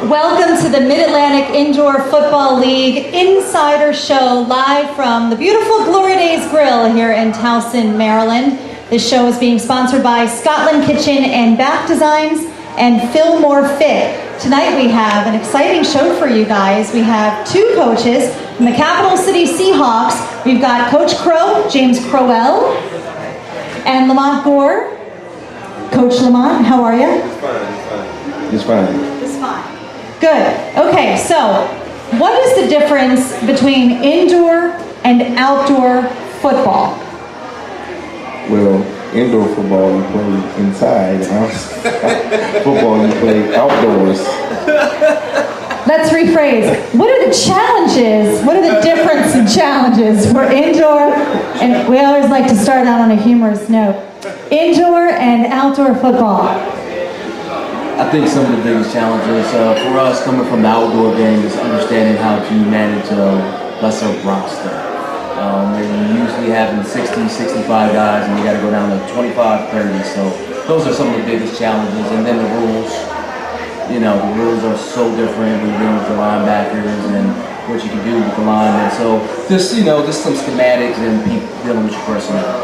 Welcome to the Mid-Atlantic Indoor Football League Insider Show, live from the beautiful Glory Days Grill here in Towson, Maryland. This show is being sponsored by Scotland Kitchen and Bath Designs and Fillmore Fit. Tonight we have an exciting show for you guys. We have two coaches from the Capital City Seahawks. We've got Coach Crow, James Crowell, and Lamont Gore. Coach Lamont, how are you? Just fine. Just fine. Good. Okay, so what is the difference between indoor and outdoor football? Well, indoor football you play inside, football you play outdoors. Let's rephrase. What are the challenges? What are the difference in challenges for indoor? And we always like to start out on a humorous note. Indoor and outdoor football. I think some of the biggest challenges for us coming from the outdoor game is understanding how to manage a lesser roster. You're usually having 60, 65 guys, and you got to go down to 25, 30. So those are some of the biggest challenges. And then the rules. You know, the rules are so different when you're dealing with the linebackers and what you can do with the linemen. So just, just some schematics and people dealing with your personnel.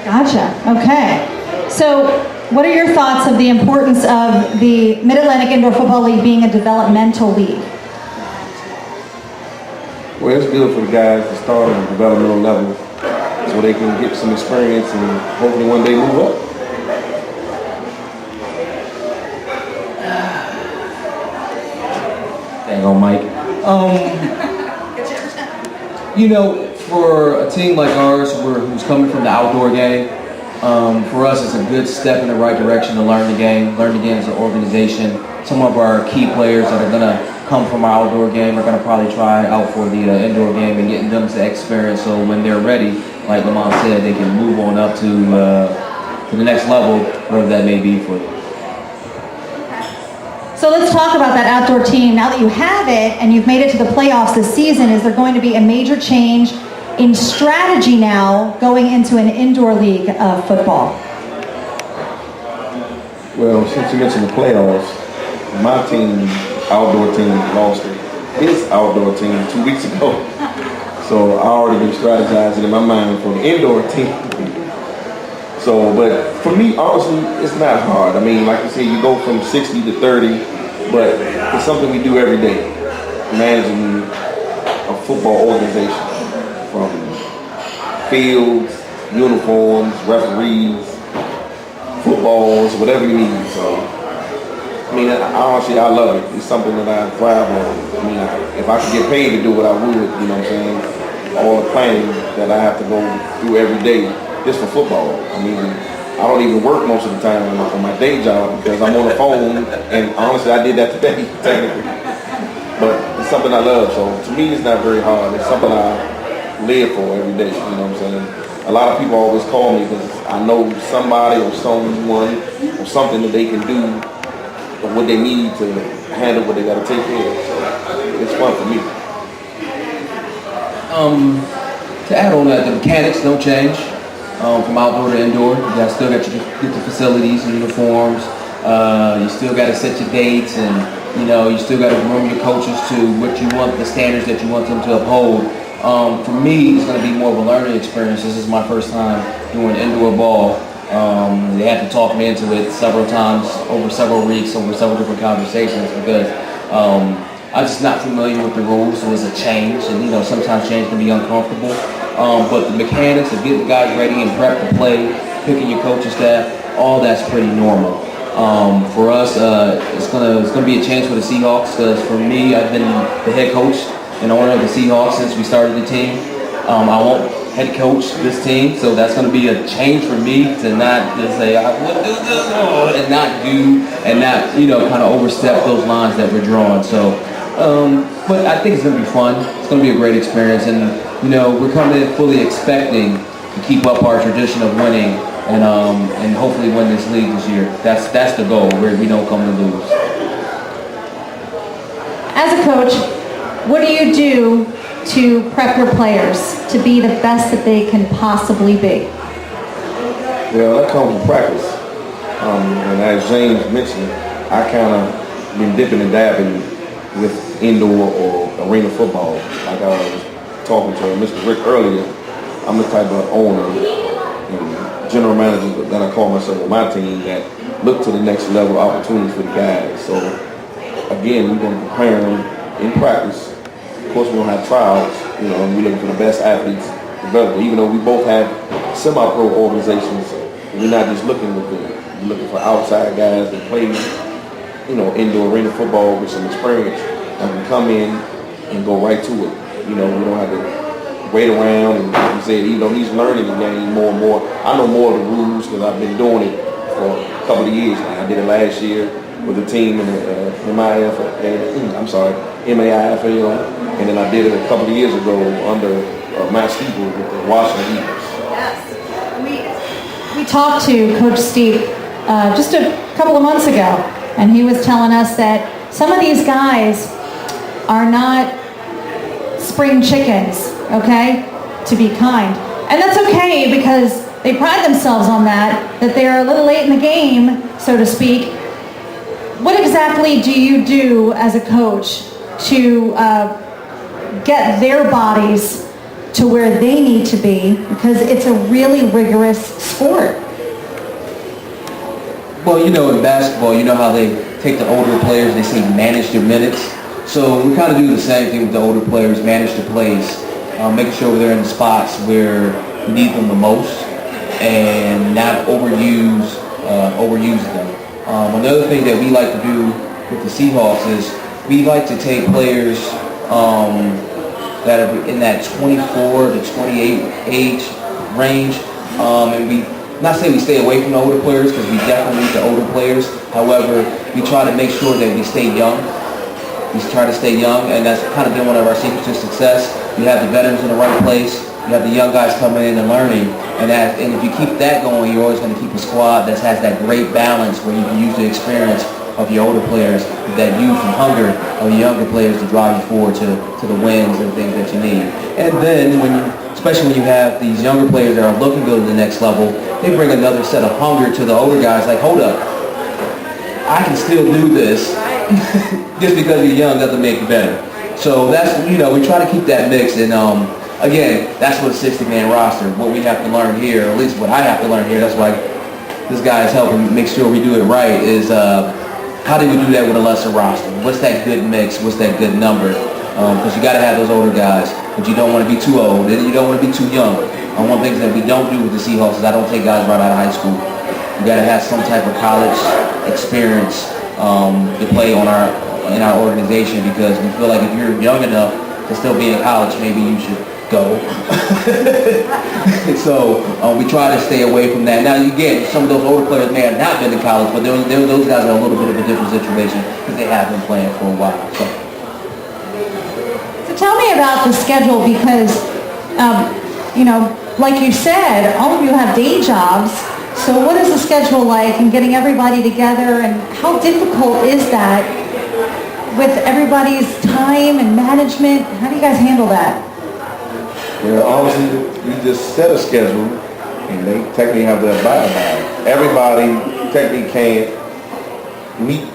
Gotcha. Okay. So what are your thoughts of the importance of the Mid-Atlantic Indoor Football League being a developmental league? Well, it's good for the guys to start on a developmental level so they can get some experience and hopefully one day move up. Dang on, Mike. For a team like ours who's coming from the outdoor game, for us, it's a good step in the right direction to learn the game as an organization. Some of our key players that are going to come from our outdoor game are going to probably try out for the indoor game and getting them to experience. So when they're ready, like Lamont said, they can move on up to the next level, whatever that may be for them. So let's talk about that outdoor team. Now that you have it and you've made it to the playoffs this season, is there going to be a major change in strategy now going into an indoor league of football? Well, since you mentioned the playoffs, my team, outdoor team, lost his outdoor team 2 weeks ago. So I already been strategizing in my mind for the indoor team. So, but for me, honestly, it's not hard. I mean, like you said, you go from 60 to 30, but it's something we do every day, managing a football organization. From fields, uniforms, referees, footballs, whatever you need. So, I mean, honestly, I love it. It's something that I thrive on. I mean, if I could get paid to do it, I would, you know what I'm saying? All the planning that I have to go through every day just for football. I mean, I don't even work most of the time on my day job because I'm on the phone, and honestly, I did that today, technically. But it's something I love, so to me, it's not very hard. It's something I live for every day, you know what I'm saying? A lot of people always call me because I know somebody or someone or something that they can do or what they need to handle what they got to take care of. So it's fun for me. To add on that, the mechanics don't change from outdoor to indoor. You still got to get the facilities and uniforms. You still got to set your dates, and you still got to groom your coaches to what you want, the standards that you want them to uphold. For me, it's going to be more of a learning experience. This is my first time doing indoor ball. They had to talk me into it several times over several weeks, over several different conversations because I'm just not familiar with the rules. So it's a change, and sometimes change can be uncomfortable. But the mechanics of getting the guys ready and prep to play, picking your coaching staff, all that's pretty normal. For us, it's gonna be a change for the Seahawks because for me, I've been the head coach and owner of the Seahawks since we started the team. I won't head coach this team, so that's going to be a change for me to not just say I would do this and not kind of overstep those lines that we're drawing. So, but I think it's going to be fun. It's going to be a great experience, and we're coming in fully expecting to keep up our tradition of winning and hopefully win this league this year. That's the goal. Where we don't come to lose. As a coach, what do you do to prep your players to be the best that they can possibly be? Well, that comes from practice. And as James mentioned, I kind of been dipping and dabbing with indoor or arena football. Like I was talking to Mr. Rick earlier, I'm the type of owner and general manager that I call myself on my team that look to the next level opportunities for the guys. So again, we're going to prepare them in practice. Of course, we're going to have trials, you know, and we're looking for the best athletes available. Even though we both have semi-pro organizations, we're not just looking within. We're looking for outside guys that play, you know, indoor arena football with some experience and can come in and go right to it. You know, we don't have to wait around and, like you said, even though he's learning the game more and more. I know more of the rules because I've been doing it for a couple of years now. I did it last year with the team in the MAIFL, and then I did it a couple of years ago under Matt Steeple with the Washington Eagles. Yes, we talked to Coach Steve just a couple of months ago, and he was telling us that some of these guys are not spring chickens, okay, to be kind. And that's okay because they pride themselves on that they're a little late in the game, so to speak. What exactly do you do as a coach to get their bodies to where they need to be? Because it's a really rigorous sport. Well, you know, in basketball, you know how they take the older players, they say manage their minutes. So we kind of do the same thing with the older players, manage their plays, making sure they're in the spots where we need them the most and not overuse them. Another thing that we like to do with the Seahawks is we like to take players that are in that 24 to 28 age range, and we not say we stay away from the older players because we definitely need the older players. However, we try to make sure that we stay young. We try to stay young, and that's kind of been one of our secrets to success. You have the veterans in the right place. You have the young guys coming in and learning, and if you keep that going, you're always going to keep a squad that has that great balance where you can use the experience of your older players, that youth and hunger of the younger players to drive you forward to the wins and things that you need. And then, especially when you have these younger players that are looking to go to the next level, they bring another set of hunger to the older guys. Like, hold up, I can still do this. Just because you're young doesn't make you better. So that's, you know, we try to keep that mix. And again, that's what a 60-man roster, what we have to learn here, or at least what I have to learn here, that's why this guy is helping make sure we do it right, is how do we do that with a lesser roster? What's that good mix? What's that good number? Because you got to have those older guys, but you don't want to be too old, and you don't want to be too young. One of the things that we don't do with the Seahawks is I don't take guys right out of high school. You got to have some type of college experience to play in our organization, because we feel like if you're young enough to still be in college, maybe you should go. So we try to stay away from that. Now, again, some of those older players may have not been to college, but those guys are a little bit of a different situation because they have been playing for a while. So Tell me about the schedule, because, you know, like you said, all of you have day jobs. So what is the schedule like in getting everybody together, and how difficult is that with everybody's time and management? How do you guys handle that? Well, honestly, we just set a schedule, and they technically have to abide by it. Everybody technically can't meet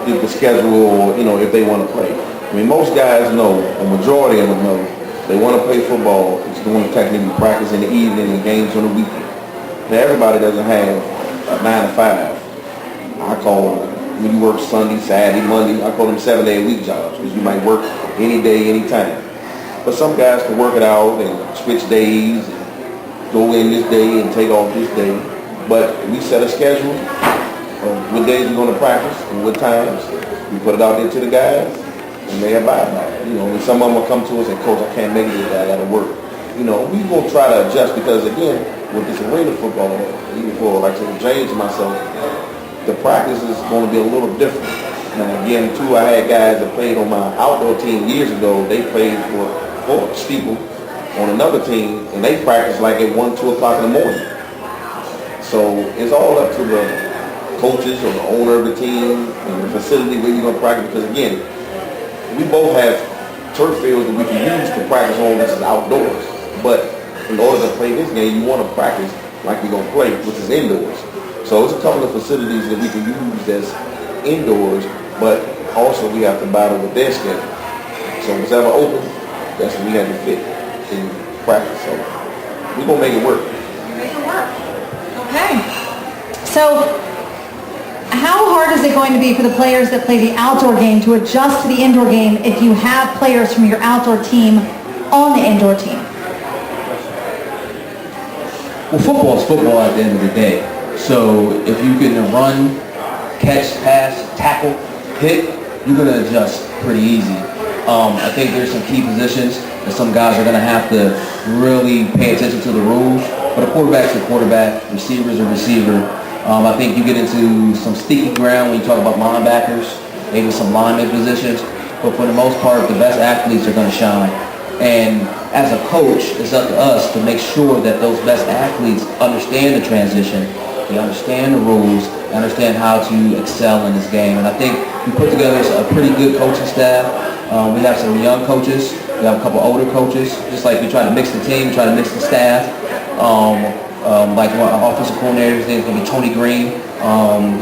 the schedule, or, you know, if they want to play. I mean, most guys know, a majority of them know, they want to play football. It's going to technically practice in the evening and games on the weekend. Now, everybody doesn't have a 9 to 5. I call them, when you work Sunday, Saturday, Monday, I call them 7-day-a-week jobs, because you might work any day, any time. But some guys can work it out and switch days and go in this day and take off this day. But we set a schedule of what days we're going to practice and what times. We put it out there to the guys, and they abide by it. You know, and some of them will come to us and, Coach, I can't make it today, I got to work. You know, we will try to adjust, because, again, with this arena football, even for, like I said, James and myself, the practice is going to be a little different. Now, again, too, I had guys that played on my outdoor team years ago. They played for Steeple on another team, and they practiced like at 1, 2 o'clock in the morning. So it's all up to the coaches or the owner of the team and the facility where you're going to practice, because, again, we both have turf fields that we can use to practice on. This is outdoors. But in order to play this game, you want to practice like we're going to play, which is indoors. So it's a couple of facilities that we can use that's indoors but also we have to battle with their schedule. So whatever open, that's what we have to fit in practice. So we're gonna make it work. Make it work. Okay. So how hard is it going to be for the players that play the outdoor game to adjust to the indoor game if you have players from your outdoor team on the indoor team? Well, football is football at the end of the day. So if you can run, catch, pass, tackle, hit, you're going to adjust pretty easy. I think there's some key positions that some guys are going to have to really pay attention to the rules. But a quarterback's a quarterback, receiver's a receiver. I think you get into some sticky ground when you talk about linebackers, maybe some lineman positions. But for the most part, the best athletes are going to shine. And as a coach, it's up to us to make sure that those best athletes understand the transition, they understand the rules, they understand how to excel in this game. And I think we put together a pretty good coaching staff. We have some young coaches, we have a couple older coaches, just like we try to mix the team, try to mix the staff. Like one of our offensive coordinators, his name's going to be Tony Green.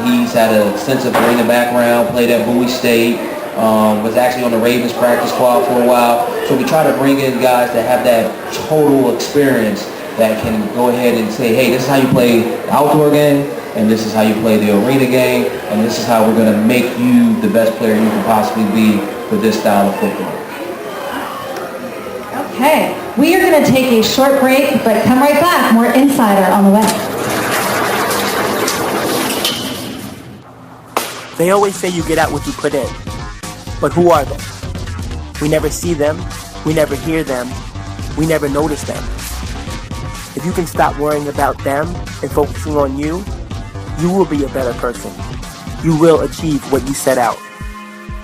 He's had an extensive arena background, played at Bowie State, was actually on the Ravens practice squad for a while. So we try to bring in guys that have that total experience that can go ahead and say, hey, this is how you play the outdoor game, and this is how you play the arena game, and this is how we're going to make you the best player you can possibly be for this style of football. Okay, we are going to take a short break, but come right back. More Insider on the way. They always say you get out what you put in. But who are they? We never see them, we never hear them, we never notice them. If you can stop worrying about them and focusing on you, you will be a better person. You will achieve what you set out.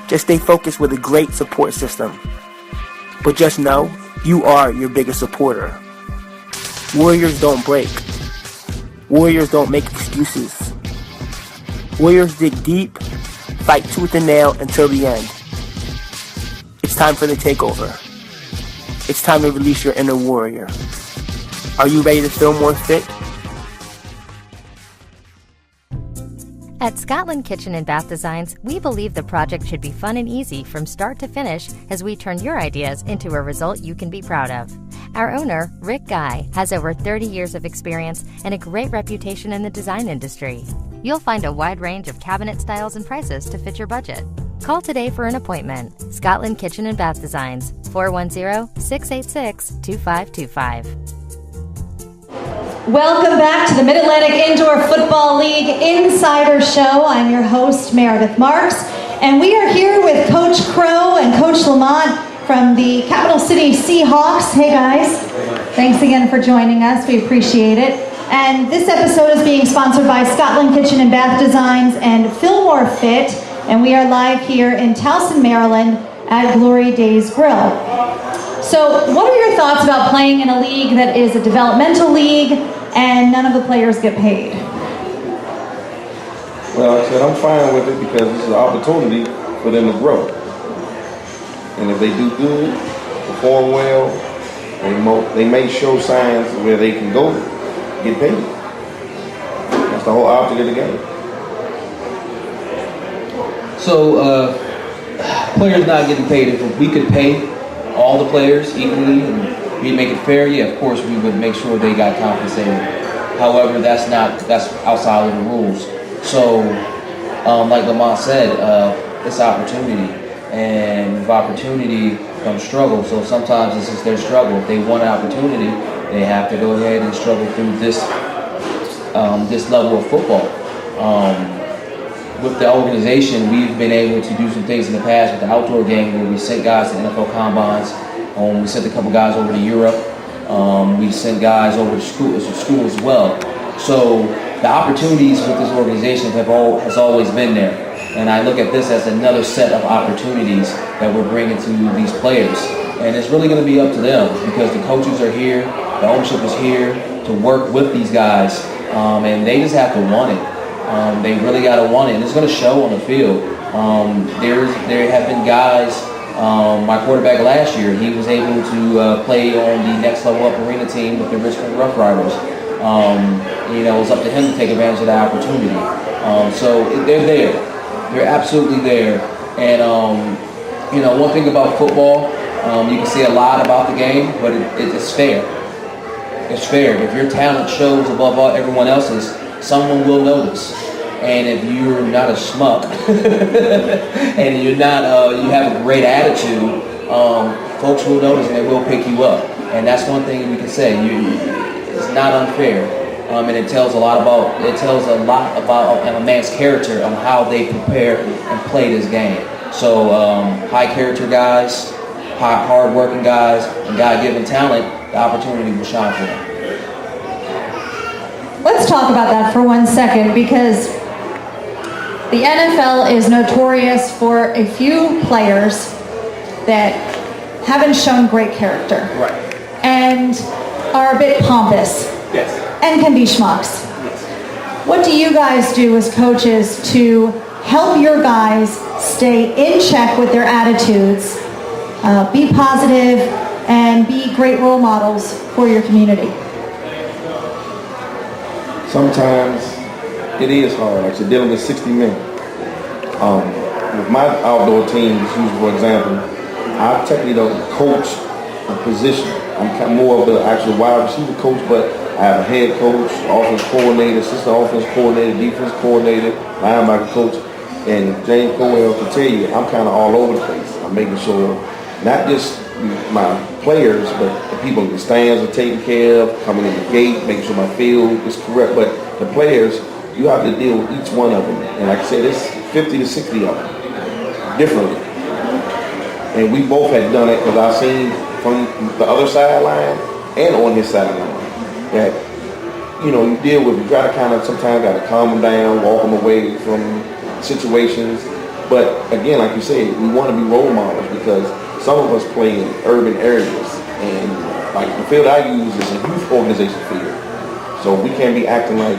Just stay focused with a great support system. But just know, you are your biggest supporter. Warriors don't break. Warriors don't make excuses. Warriors dig deep, fight tooth and nail until the end. It's time for the takeover. It's time to release your inner warrior. Are you ready to feel more fit? At Scotland Kitchen and Bath Designs, we believe the project should be fun and easy from start to finish as we turn your ideas into a result you can be proud of. Our owner, Rick Guy, has over 30 years of experience and a great reputation in the design industry. You'll find a wide range of cabinet styles and prices to fit your budget. Call today for an appointment. Scotland Kitchen and Bath Designs, 410-686-2525. Welcome back to the Mid-Atlantic Indoor Football League Insider Show. I'm your host, Meredith Marx, and we are here with Coach Crowell and Coach Lamont from the Capital City Seahawks. Hey guys, thanks again for joining us. We appreciate it. And this episode is being sponsored by Scotland Kitchen and Bath Designs and Fillmore Fit, and we are live here in Towson, Maryland at Glory Days Grill. So what are your thoughts about playing in a league that is a developmental league and none of the players get paid? Well, I said I'm fine with it because it's an opportunity for them to grow. And if they do good, perform well, they may show signs where they can go get paid. That's the whole object of the game. So, players not getting paid. If we could pay all the players equally and we make it fair, yeah, of course we would make sure they got compensated. However, that's outside of the rules. So, like Lamont said, it's opportunity, and with opportunity comes struggle. So sometimes this is their struggle. If they want an opportunity, they have to go ahead and struggle through this level of football. With the organization, we've been able to do some things in the past with the outdoor game where we sent guys to NFL combines. We sent a couple guys over to Europe. We sent guys over to school as well. So the opportunities with this organization has always been there. And I look at this as another set of opportunities that we're bringing to these players. And it's really going to be up to them because the coaches are here, the ownership is here to work with these guys, and they just have to want it. They really got to want it, and it's going to show on the field. There have been guys, my quarterback last year, he was able to play on the next level up arena team with the Richmond Rough Riders. It was up to him to take advantage of that opportunity. So they're there. They're absolutely there. And, you know, one thing about football, you can say a lot about the game, but it's fair. It's fair. If your talent shows above everyone else's, someone will notice. And if you're not a schmuck and you're not, you have a great attitude, folks will notice and they will pick you up. And that's one thing we can say. It's not unfair, and it tells a lot about a man's character on how they prepare and play this game. So high character guys, hard working guys, and God-given talent, the opportunity will shine for them. Let's talk about that for 1 second, because the NFL is notorious for a few players that haven't shown great character. Right. And are a bit pompous. Yes. And can be schmucks. Yes. What do you guys do as coaches to help your guys stay in check with their attitudes, be positive, and be great role models for your community? Sometimes it is hard, like you're dealing with 60 men. With my outdoor teams, for example, I technically don't coach a position. I'm kind of more of the actual wide receiver coach, but I have a head coach, offense coordinator, assistant offense coordinator, defense coordinator, linebacker coach, and James Crowell can tell you, I'm kind of all over the place. I'm making sure not just my players, but the people in the stands are taken care of, coming in the gate, making sure my field is correct. But the players, you have to deal with each one of them. And like I said, it's 50 to 60 of them, differently. And we both had done it because I've seen from the other sideline and on his sideline that, you know, you deal with, you gotta kind of, sometimes gotta calm them down, walk them away from situations. But again, like you said, we want to be role models because some of us play in urban areas, and like the field I use is a youth organization field. So we can't be acting like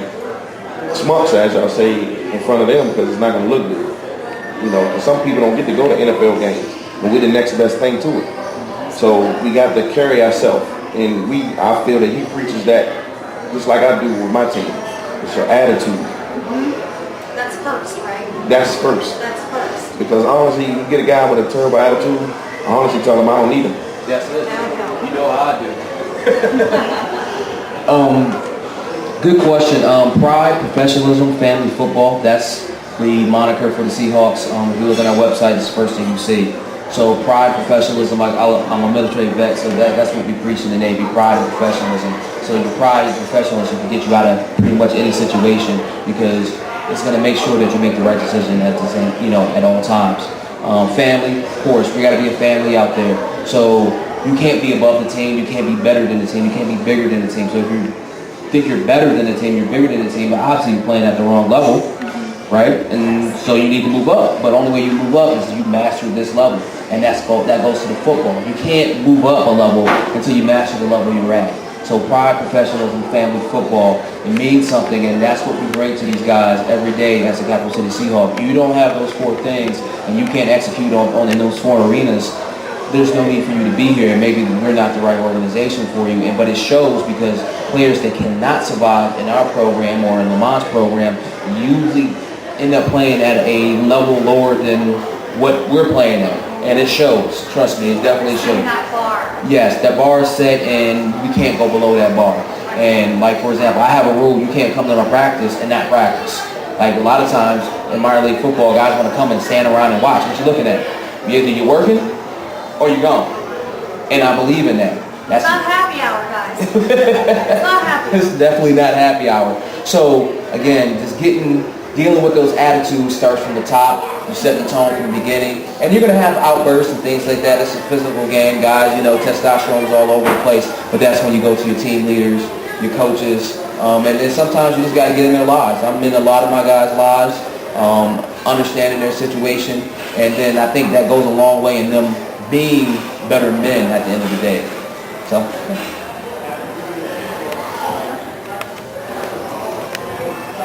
schmucks, as y'all say, in front of them because it's not gonna look good. You know, some people don't get to go to NFL games, but we're the next best thing to it. So we got to carry ourselves, and I feel that he preaches that just like I do with my team. It's your attitude. Mm-hmm. That's first, right? That's first. That's first. Because honestly, you get a guy with a terrible attitude, I honestly tell him I don't need him. That's it. You know how I do. Good question. Pride, professionalism, family football. That's the moniker for the Seahawks. If you look at our website, it's the first thing you see. So pride, professionalism, like I'm a military vet, so that's what we preach in the Navy, pride and professionalism. So the pride and professionalism can get you out of pretty much any situation because it's going to make sure that you make the right decision at all times. Family, of course, we got to be a family out there. So you can't be above the team, you can't be better than the team, you can't be bigger than the team. So if you think you're better than the team, you're bigger than the team, but obviously you're playing at the wrong level, right? And so you need to move up. But only way you move up is you master this level. And that goes to the football. You can't move up a level until you master the level you're at. So pride, professionalism, family, football, it means something, and that's what we bring to these guys every day as a Capital City Seahawk. You don't have those four things, and you can't execute on in those four arenas, there's no need for you to be here, and maybe we're not the right organization for you. But it shows because players that cannot survive in our program or in Lamont's program usually end up playing at a level lower than what we're playing at. And it shows. Trust me, it definitely shows. That bar. Yes, that bar is set, and we can't go below that bar. And like, for example, I have a rule: you can't come to my practice and not practice. Like a lot of times in minor league football, guys want to come and stand around and watch. What you looking at? Either you're working or you're gone. And I believe in that. It's not happy hour, guys. It's not happy hour. It's definitely not happy hour. So again, just dealing with those attitudes starts from the top. You set the tone from the beginning. And you're going to have outbursts and things like that. It's a physical game, guys. You know, testosterone's all over the place. But that's when you go to your team leaders, your coaches. And then sometimes you just got to get in their lives. I'm in a lot of my guys' lives, understanding their situation. And then I think that goes a long way in them being better men at the end of the day. So...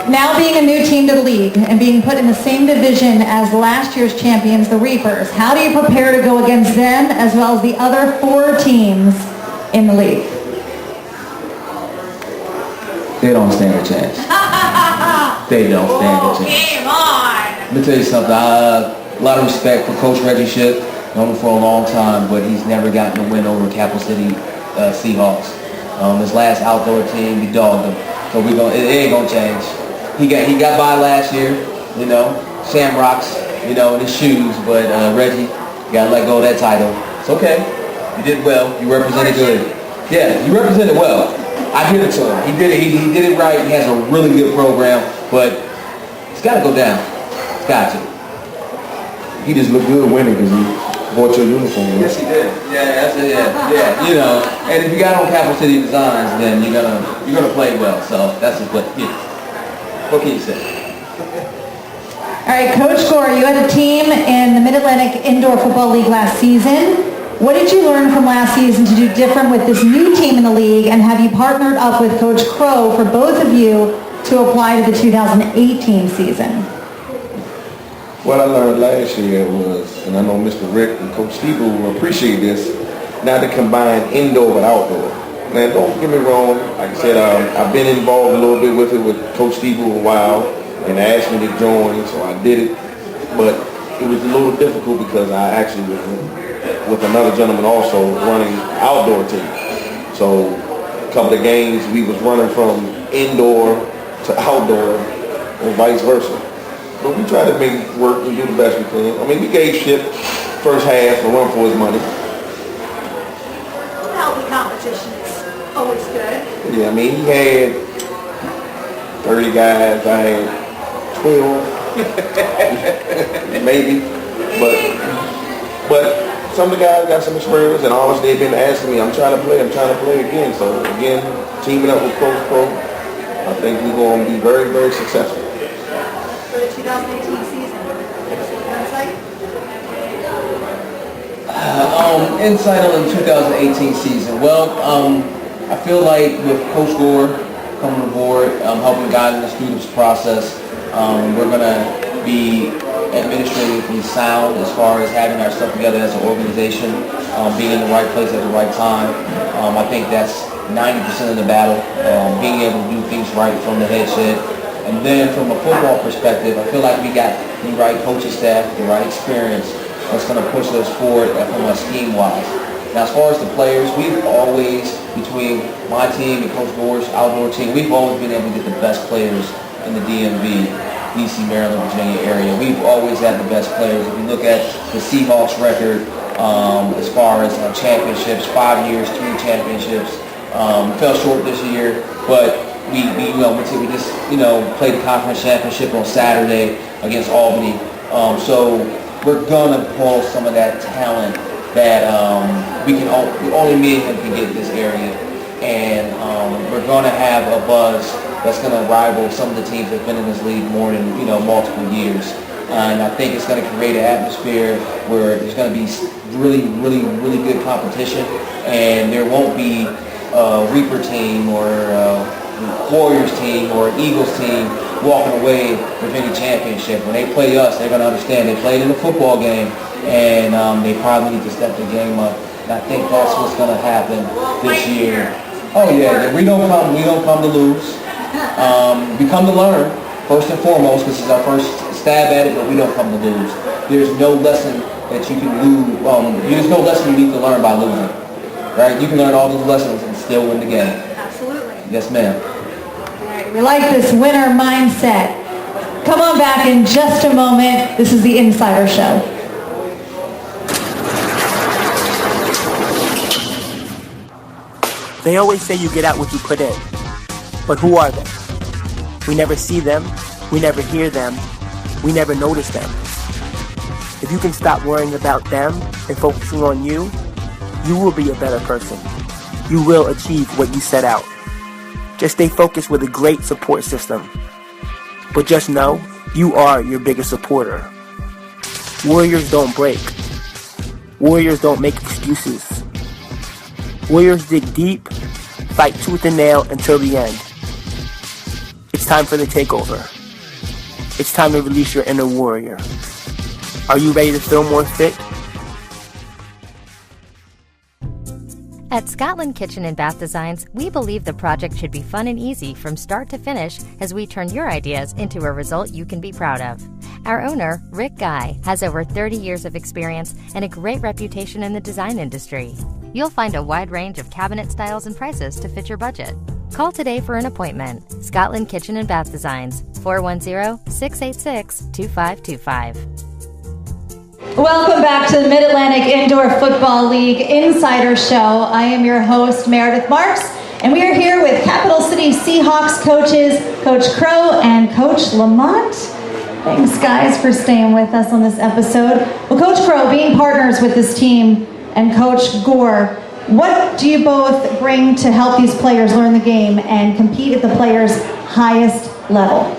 Now being a new team to the league and being put in the same division as last year's champions, the Reapers, how do you prepare to go against them as well as the other 4 teams in the league? They don't stand a chance. They don't stand a chance. Game on! Let me tell you something. A lot of respect for Coach Reggie Shipp. Known him for a long time, but he's never gotten a win over Capital City Seahawks. His last outdoor team, we dogged him. So it ain't gonna change. He got by last year, you know, Shamrocks, you know, in his shoes, but Reggie gotta let go of that title. It's okay. You did well. You represented good. Yeah, you represented well. I give it to him. He did it. He did it right. He has a really good program, but it's got to go down. It's got to. He just looked good winning because he bought your uniform. Right? Yes, he did. Yeah, that's it. Yeah. You know, and if you got on Capital City Designs, then you're gonna play well. So that's just what. Yeah. What can you say? All right, Coach Gore, you had a team in the Mid-Atlantic Indoor Football League last season. What did you learn from last season to do different with this new team in the league, and have you partnered up with Coach Crowell for both of you to apply to the 2018 season? What I learned last year was, and I know Mr. Rick and Coach Steve will appreciate this, not to combine indoor with outdoor. Now, don't get me wrong. Like I said, I've been involved a little bit with it with Coach Steve a while, and they asked me to join, so I did it. But it was a little difficult because I actually was with another gentleman also running outdoor team. So a couple of games we was running from indoor to outdoor and vice versa. But we tried to make it work and do the best we can. I mean, we gave Ship first half a run for his money. Healthy competition is always good. Yeah, I mean, he had 30 guys. I had 12, maybe. But some of the guys got some experience, and honestly, they've been asking me, I'm trying to play again. So again, teaming up with Coach Pro, I think we're going to be very, very successful. For the 2018 season, insight? Insight on the 2018 season. Well, I feel like with Coach Gore coming aboard, helping guide us through this process, we're going to be administratively sound as far as having our stuff together as an organization, being in the right place at the right time. I think that's 90% of the battle, being able to do things right from the head shed. And then from a football perspective, I feel like we got the right coaching staff, the right experience that's going to push us forward from a scheme-wise. Now, as far as the players, we've always, between my team and Coach Gore's outdoor team, we've always been able to get the best players in the DMV, DC, Maryland, Virginia area. We've always had the best players. If you look at the Seahawks record, as far as championships, 5 years, 3 championships, fell short this year, but we just played the conference championship on Saturday against Albany. So we're gonna pull some of that talent that only me and him can get in this area, and we're gonna have a buzz that's going to rival some of the teams that have been in this league more than multiple years. And I think it's going to create an atmosphere where there's going to be really, really, really good competition, and there won't be a Reaper team or Warriors team or Eagles team walking away with any championship. When they play us, they're going to understand they played in a football game, and they probably need to step the game up. And I think that's what's going to happen this year. Oh yeah, we don't come to lose. We come to learn, first and foremost, because it's our first stab at it, but we don't come to lose. There's no lesson that you can lose. There's no lesson you need to learn by losing, right? You can learn all those lessons and still win the game. Absolutely. Yes, ma'am. All right, we like this winner mindset. Come on back in just a moment. This is the Insider Show. They always say you get out what you put in. But who are they? We never see them, we never hear them, we never notice them. If you can stop worrying about them and focusing on you, you will be a better person. You will achieve what you set out. Just stay focused with a great support system. But just know, you are your biggest supporter. Warriors don't break. Warriors don't make excuses. Warriors dig deep, fight tooth and nail until the end. It's time for the takeover. It's time to release your inner warrior. Are you ready to feel more fit? At Scotland Kitchen and Bath Designs, we believe the project should be fun and easy from start to finish as we turn your ideas into a result you can be proud of. Our owner, Rick Guy, has over 30 years of experience and a great reputation in the design industry. You'll find a wide range of cabinet styles and prices to fit your budget. Call today for an appointment. Scotland Kitchen and Bath Designs, 410-686-2525. Welcome back to the Mid-Atlantic Indoor Football League Insider Show. I am your host, Meredith Marx, and we are here with Capital City Seahawks coaches, Coach Crowell and Coach Lamont. Thanks, guys, for staying with us on this episode. Well, Coach Crowell, being partners with this team, and Coach Gore, what do you both bring to help these players learn the game and compete at the players' highest level?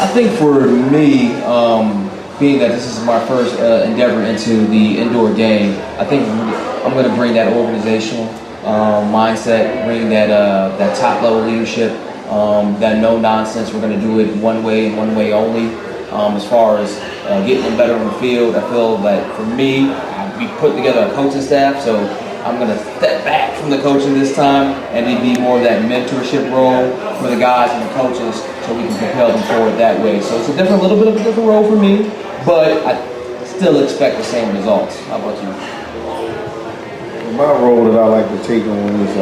I think for me, being that this is my first endeavor into the indoor game, I think I'm going to bring that organizational mindset, bring that top level leadership, that no nonsense. We're going to do it one way and one way only. As far as getting them better on the field, I feel that for me, we put together a coaching staff, so I'm going to step back from the coaching this time and it'd be more of that mentorship role for the guys and the coaches so we can propel them forward that way. So it's a little bit of a different role for me, but I still expect the same results. How about you? My role that I like to take on is,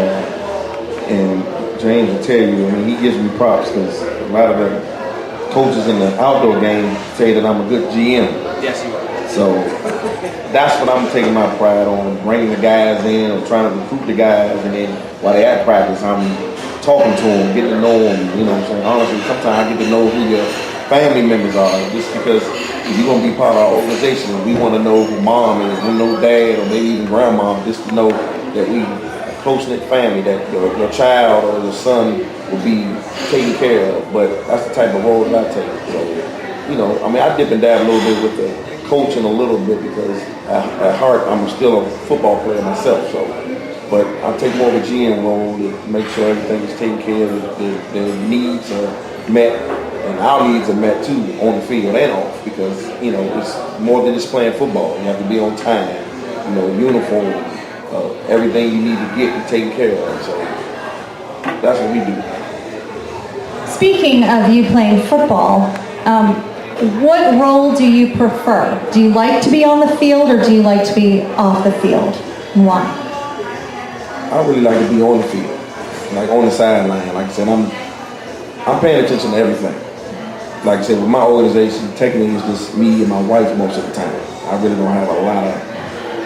and James will tell you, I mean, he gives me props because a lot of the coaches in the outdoor game say that I'm a good GM. Yes, you are. So that's what I'm taking my pride on, bringing the guys in, or trying to recruit the guys, and then while they're at practice, I'm talking to them, getting to know them, you know what I'm saying? Honestly, sometimes I get to know who your family members are, just because if you're going to be part of our organization, we want to know who mom is, we know dad, or maybe even grandma, just to know that we a close-knit family, that your child or your son will be taken care of. But that's the type of role that I take. So, you know, I mean, I dip and dab a little bit with the coaching a little bit because at heart I'm still a football player myself. So, but I take more of a GM role to make sure everything is taken care of, the needs are met, and our needs are met too on the field and off, because you know it's more than just playing football. You have to be on time, you know, uniform, everything you need to get and taken care of. So that's what we do. Speaking of you playing football, what role do you prefer? Do you like to be on the field or do you like to be off the field? And why? I really like to be on the field, like on the sideline. Like I said, I'm paying attention to everything. Like I said, with my organization, technically it's just me and my wife most of the time. I really don't have a lot of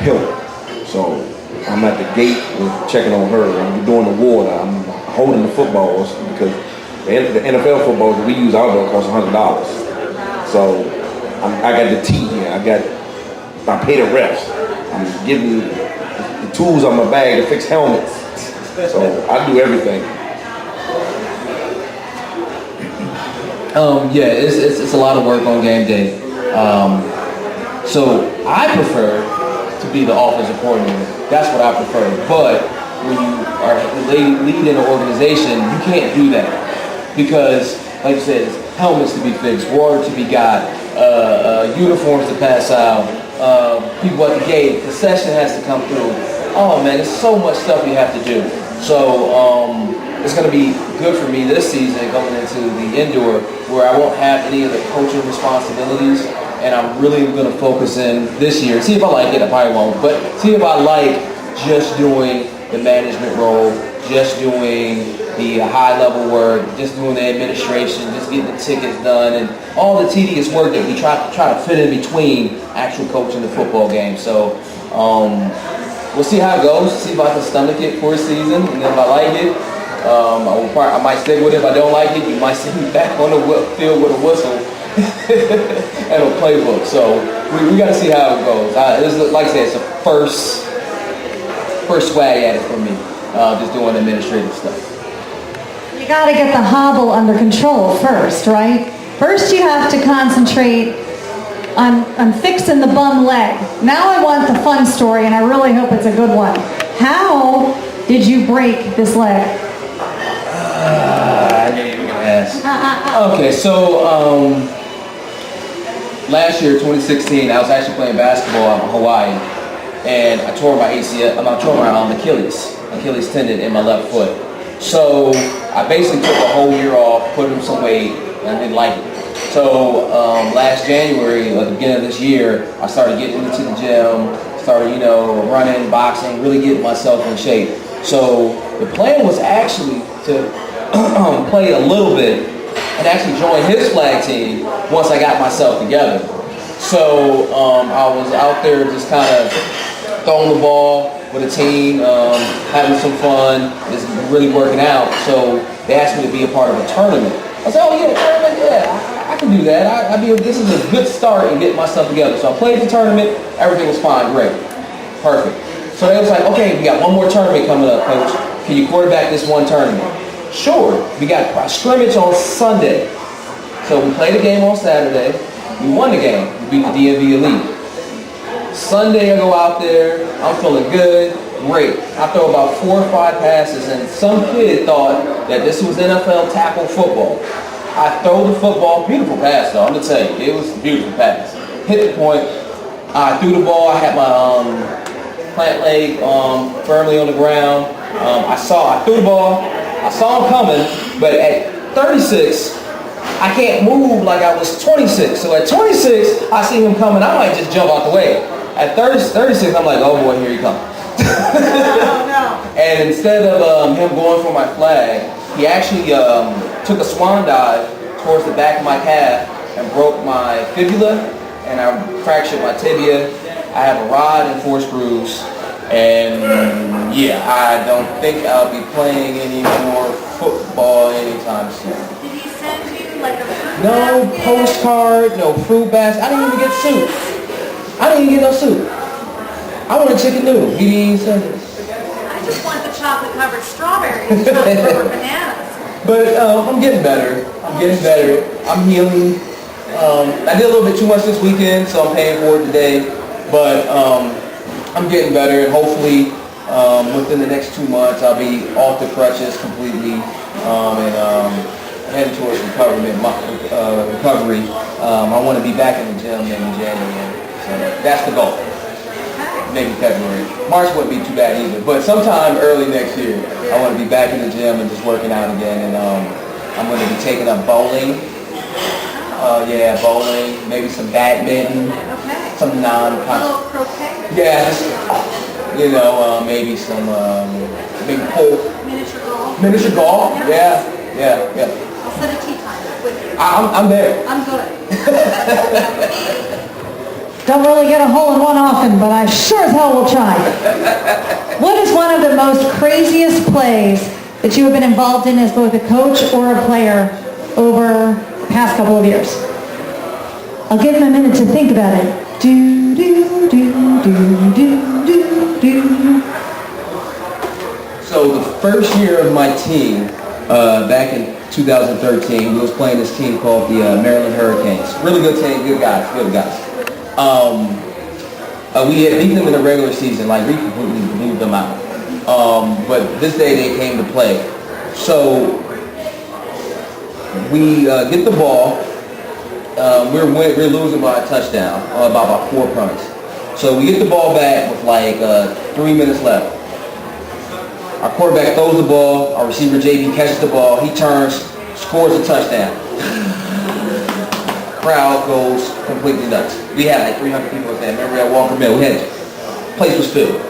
help. So I'm at the gate checking on her. I'm doing the water. I'm holding the footballs because the NFL footballs that we use outdoor cost $100. So I got the tee here. I pay the refs. I'm getting the tools on my bag to fix helmets. So I do everything. Yeah, it's a lot of work on game day. So I prefer to be the offensive coordinator. That's what I prefer. But when you are leading an organization, you can't do that because, like you said, it's helmets to be fixed, water to be got, uniforms to pass out, people at the gate, the session has to come through. Oh man, there's so much stuff you have to do. So it's going to be good for me this season going into the indoor where I won't have any of the coaching responsibilities, and I'm really going to focus in this year. See if I like it, I probably won't, but see if I like just doing the management role, just doing the high-level work, just doing the administration, just getting the tickets done, and all the tedious work that we try to fit in between actual coaching the football game. So we'll see how it goes, see if I can stomach it for a season, and if I like it, I might stick with it. If I don't like it, you might see me back on the field with a whistle and a playbook. So we got to see how it goes. Like I said, it's a first swag at it for me, just doing administrative stuff. You got to get the hobble under control first, right? First you have to concentrate on fixing the bum leg. Now I want the fun story, and I really hope it's a good one. How did you break this leg? I knew you were going to ask. Okay, so last year, 2016, I was actually playing basketball in Hawaii, and I tore my Achilles tendon in my left foot. So I basically took a whole year off, put on some weight, and I didn't like it. So last January, at the beginning of this year, I started getting into the gym, started, running, boxing, really getting myself in shape. So the plan was actually to play a little bit and actually join his flag team once I got myself together. So I was out there just kind of throwing the ball with a team, having some fun, just really working out. So they asked me to be a part of a tournament. I said, oh yeah, tournament, yeah, I can do that. This is a good start in getting myself together. So I played the tournament, everything was fine, great, perfect. So they was like, okay, we got one more tournament coming up, coach. Can you quarterback this one tournament? Sure. We got a scrimmage on Sunday. So we played the game on Saturday. We won the game. We beat the DMV Elite. Sunday I go out there. I'm feeling good. Great. I throw about 4 or 5 passes, and some kid thought that this was NFL tackle football. I throw the football. Beautiful pass, though. I'm going to tell you. It was a beautiful pass. Hit the point. I threw the ball. I had my plant leg firmly on the ground. I threw the ball. I saw him coming, but at 36, I can't move like I was 26. So at 26, I see him coming. I might just jump out the way. At 36, I'm like, oh boy, here he comes. And instead of him going for my flag, he actually took a swan dive towards the back of my calf and broke my fibula, and I fractured my tibia. I have a rod and 4 screws. And yeah, I don't think I'll be playing any more football anytime soon. Did he send you like a fruit No basket? postcard, no fruit basket. I didn't even get soup. I didn't even get no soup. I want a chicken noodle. He didn't even send it. I just want the chocolate covered strawberries and chocolate covered bananas. But I'm getting better. I'm healing. I did a little bit too much this weekend, so I'm paying for it today. But I'm getting better, and hopefully within the next 2 months I'll be off the crutches completely and heading towards recovery. I want to be back in the gym in January, so that's the goal. Maybe February. March wouldn't be too bad either, but sometime early next year I want to be back in the gym and just working out again, and I'm going to be taking up bowling. Bowling, maybe some badminton, some Croquet? Yeah, maybe some, maybe pool. Miniature golf? Miniature golf? Yeah. I'll set a tea time with you. I'm there. I'm good. Don't really get a hole-in-one often, but I sure as hell will try. What is one of the most craziest plays that you have been involved in as both a coach or a player over the past couple of years? I'll give him a minute to think about it. Do, do, do, do, do, do, do. So the first year of my team, back in 2013, we was playing this team called the Maryland Hurricanes. Really good team, good guys. We had beaten them in the regular season, like we completely blew them out. But this day they came to play. So we get the ball. We're losing by a touchdown, about 4 points. So we get the ball back with like 3 minutes left. Our quarterback throws the ball. Our receiver JB catches the ball. He turns, scores a touchdown. Crowd goes completely nuts. We had like 300 people there. Remember at Walker Mill? The place was filled.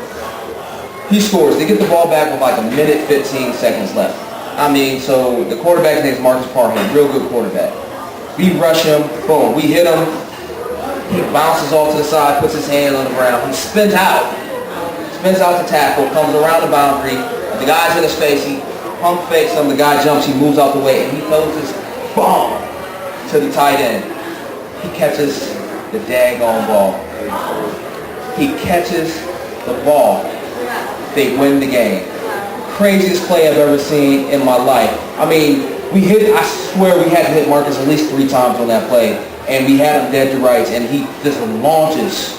He scores. They get the ball back with like 1 minute 15 seconds left. So the quarterback's name is Marx, real good quarterback. We rush him, boom, we hit him. He bounces off to the side, puts his hand on the ground. He spins out the tackle, comes around the boundary. The guy's in his face. He pump fakes him. The guy jumps. He moves out the way, and he throws his bomb to the tight end. He catches the daggone ball. He catches the ball. They win the game. Craziest play I've ever seen in my life. I swear we had to hit Marcus at least 3 times on that play, and we had him dead to rights, and he just launches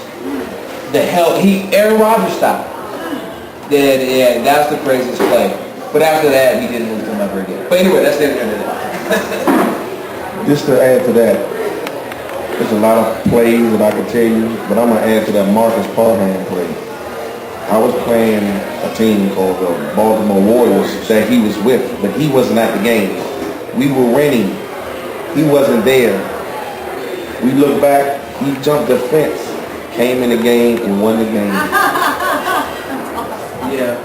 Aaron Rodgers style. Yeah, that's the craziest play. But after that, we didn't lose him ever again. But anyway, that's the end of it. Just to add to that, there's a lot of plays that I could tell you, but I'm going to add to that Marcus Parham play. I was playing a team called the Baltimore Warriors that he was with, but he wasn't at the game. We were winning. He wasn't there. We looked back, he jumped the fence, came in the game and won the game. Yeah.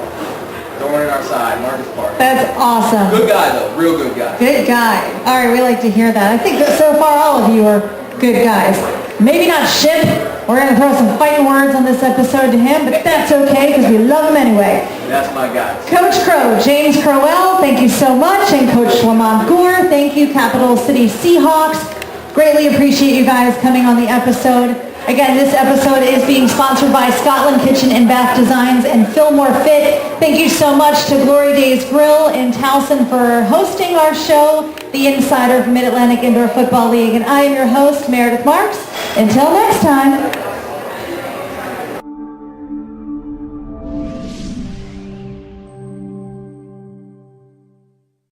Thorn in our side, Marcus Park. That's awesome. Good guy though, real good guy. Good guy. All right, we like to hear that. I think that so far all of you are good guys. Maybe not Ship. We're going to throw some fighting words on this episode to him, but that's okay because we love him anyway. That's my guy. Coach Crow, James Crowell, thank you so much. And Coach Lamont Gore, thank you. Capital City Seahawks. Greatly appreciate you guys coming on the episode. Again, this episode is being sponsored by Scotland Kitchen and Bath Designs and Fillmore Fit. Thank you so much to Glory Days Grill in Towson for hosting our show, the Insider from Mid-Atlantic Indoor Football League. And I am your host, Meredith Marx. Until next time.